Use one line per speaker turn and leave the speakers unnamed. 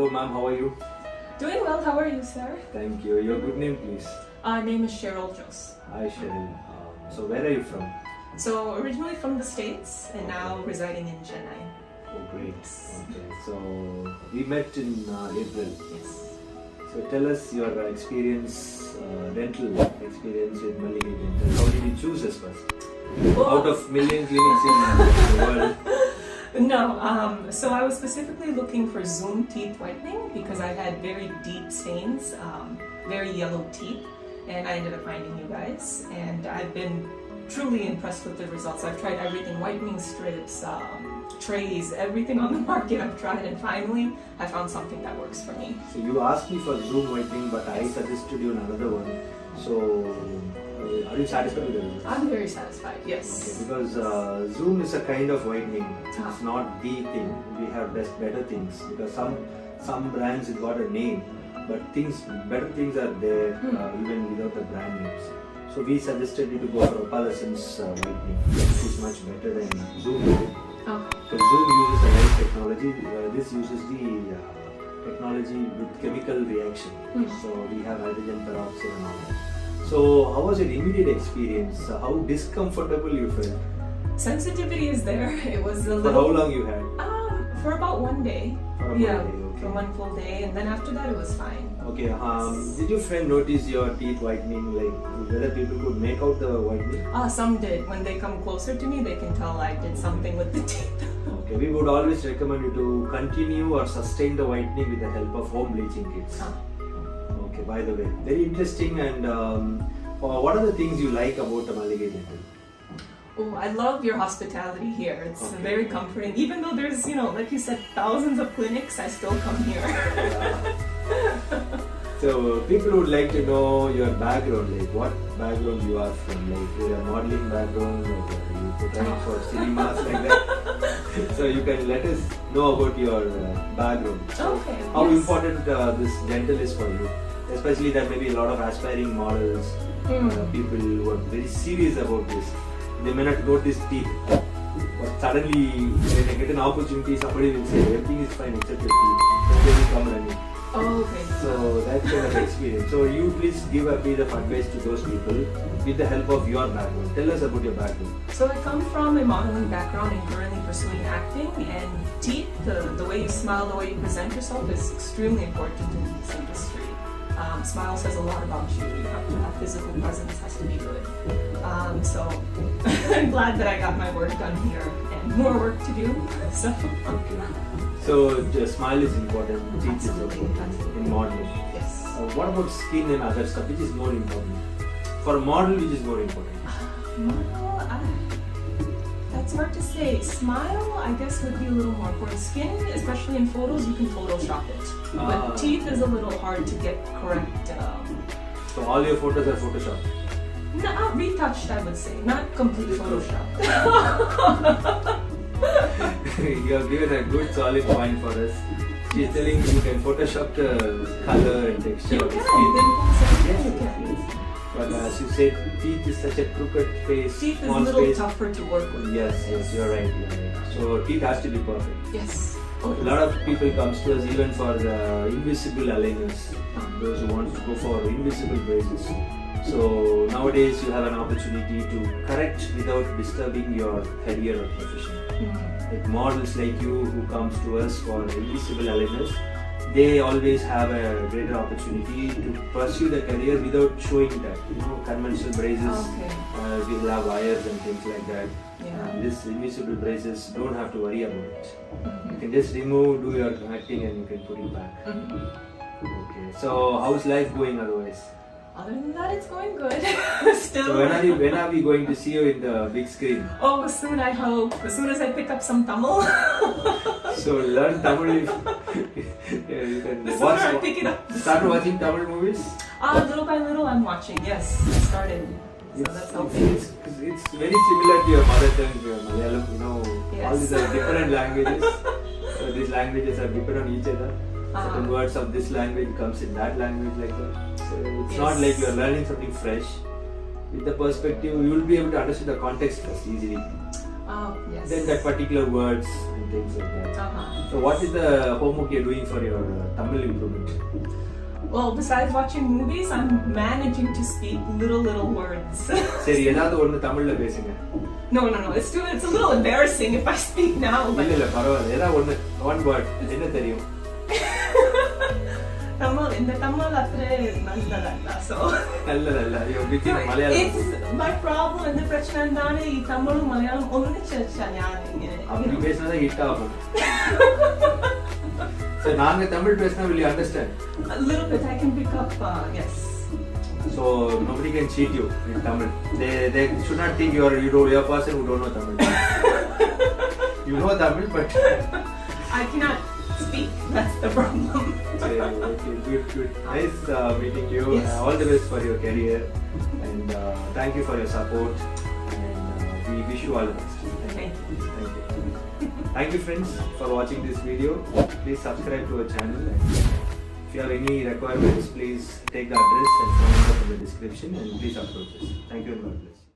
Hello ma'am, how are you?
Doing well. How are you, sir?
Thank you. Your good name please?
Name is Sheryl Jose.
Hi Sheryl. So where are you from?
So originally from the States and now residing in Chennai.
Oh great. Okay. So we met in April.
Yes.
So tell us your experience, dental experience with Malligai Dental. How did you choose us first? Out of million clinics in the world.
No, so I was specifically looking for Zoom teeth whitening because I had very deep stains, very yellow teeth, and I ended up finding you guys, and I've been truly impressed with the results. I've tried everything, whitening strips, trays, everything on the market I've tried, and finally I found something that works for me.
So you asked me for Zoom whitening, but I suggested you another one. So are you satisfied with the results?
I'm very satisfied, yes.
Okay, because Zoom is a kind of whitening. It's not the thing. We have better things because some brands it got a name, but better things are there even without the brand names. So we suggested you to go for opalescence whitening, which is much better than Zoom. Because Zoom uses a nice technology. This uses the technology with chemical reaction. So we have hydrogen peroxide and all that. So how was your immediate experience? How discomfortable you felt?
Sensitivity is there. It was a little.
For how long you had?
For about 1 day.
For
yeah,
1 day, okay.
for 1 full day, and then after that it was fine.
Okay. Did your friend notice your teeth whitening? Like whether people could make out the whitening?
Some did. When they come closer to me, they can tell I did something with the teeth.
Okay. We would always recommend you to continue or sustain the whitening with the help of home bleaching kits. Okay. By the way, very interesting. And what are the things you like about the Malligai Dental?
Oh, I love your hospitality here. It's very comforting. Even though there's, like you said, thousands of clinics, I still come here.
So people would like to know your background, like what background you are from, like your modeling background, or you put on for cinemas like that. So you can let us know about your background. So how important this dental is for you, especially that maybe a lot of aspiring models, people who are very serious about this. They may not notice teeth, but suddenly when they get an opportunity, somebody will say everything is fine except your teeth. Then they will come running.
Okay.
So that's kind of experience. So you please give a bit of advice to those people with the help of your background. Tell us about your background.
So I come from a modeling background and currently pursuing acting, and teeth, the way you smile, the way you present yourself is extremely important in this industry. Smile says a lot about you. You have to have physical presence, has to be good. So I'm glad that I got my work done here and more work to do.
So the smile is important, teeth is important in modeling.
Yes.
What about skin and other stuff? Which is more important? For a model, which is more important?
That's hard to say. Smile, I guess, would be a little more important. Skin, especially in photos, you can Photoshop it. But teeth is a little hard to get correct.
So all your photos are Photoshopped?
Not retouched, I would say. Not complete Photoshop.
You have given a good solid point for us. She is telling you can Photoshop the color and texture of the skin.
Yes.
But as you said, teeth is such a crooked face,
teeth
small
is a little
space.
tougher to work with.
Yes, you're right. So teeth has to be perfect.
Yes.
A lot of people comes to us even for invisible aligners. Those who want to go for invisible braces. So nowadays you have an opportunity to correct without disturbing your career or profession. Like models like you who comes to us for invisible aligners, they always have a greater opportunity to pursue their career without showing that. Conventional braces, we will have wires and things like that. And this invisible braces, don't have to worry about it. You can just remove, do your acting, and you can put it back. Okay. So how's life going otherwise?
Other than that, it's going good. Still.
So when are we going to see you in the big screen?
Oh, soon I hope. As soon as I pick up some Tamil.
So learn Tamil. You can
pick it up.
Start watching Tamil movies?
Little by little I'm watching, yes. I started. So that's helping.
It's very similar to your mother tongue, your Malayalam,
Yes.
all these are different languages. So these languages are dependent on each other. Certain words of this language comes in that language like that. So it's not like you are learning something fresh. With the perspective, you will be able to understand the context first easily.
Yes.
then that particular words and things like that. So what is the homework you're doing for your Tamil improvement?
Well, besides watching movies, I'm managing to speak little words.
சரி ஏதாவது ஒன்று தமிழ்ல பேசுங்க.
No. It's a little embarrassing if I speak now. But
இல்ல பரவாயில்ல. ஏதாவது ஒன்று one word என்ன தெரியும்?
இந்த தமிழ் அത്ര நல்லதல்ல. So
நல்லதல்ல. You're between Malayalam.
It's my problem. இந்த பிரச்சனை தானே ഈ തമിഴും മലയാളം ഒന്നിച്ചാ ഞാൻ ഇങ്ങനെ.
அப்படி பேசினா ஹிட் ஆகும். So நாங்க தமிழ் பேசினா will you understand?
A little bit I can pick up, yes.
So nobody can cheat you in Tamil. They should not think you're a person who don't know Tamil. You know Tamil, but
I cannot speak. That's the problem.
Okay, good. Nice meeting you.
Yes.
All the best for your career, and thank you for your support. And we wish you all the best.
Thank you.
Thank you, friends, for watching this video. Please subscribe to our channel. And if you have any requirements, please take the address and phone number from the description, and please approach us. Thank you and God bless.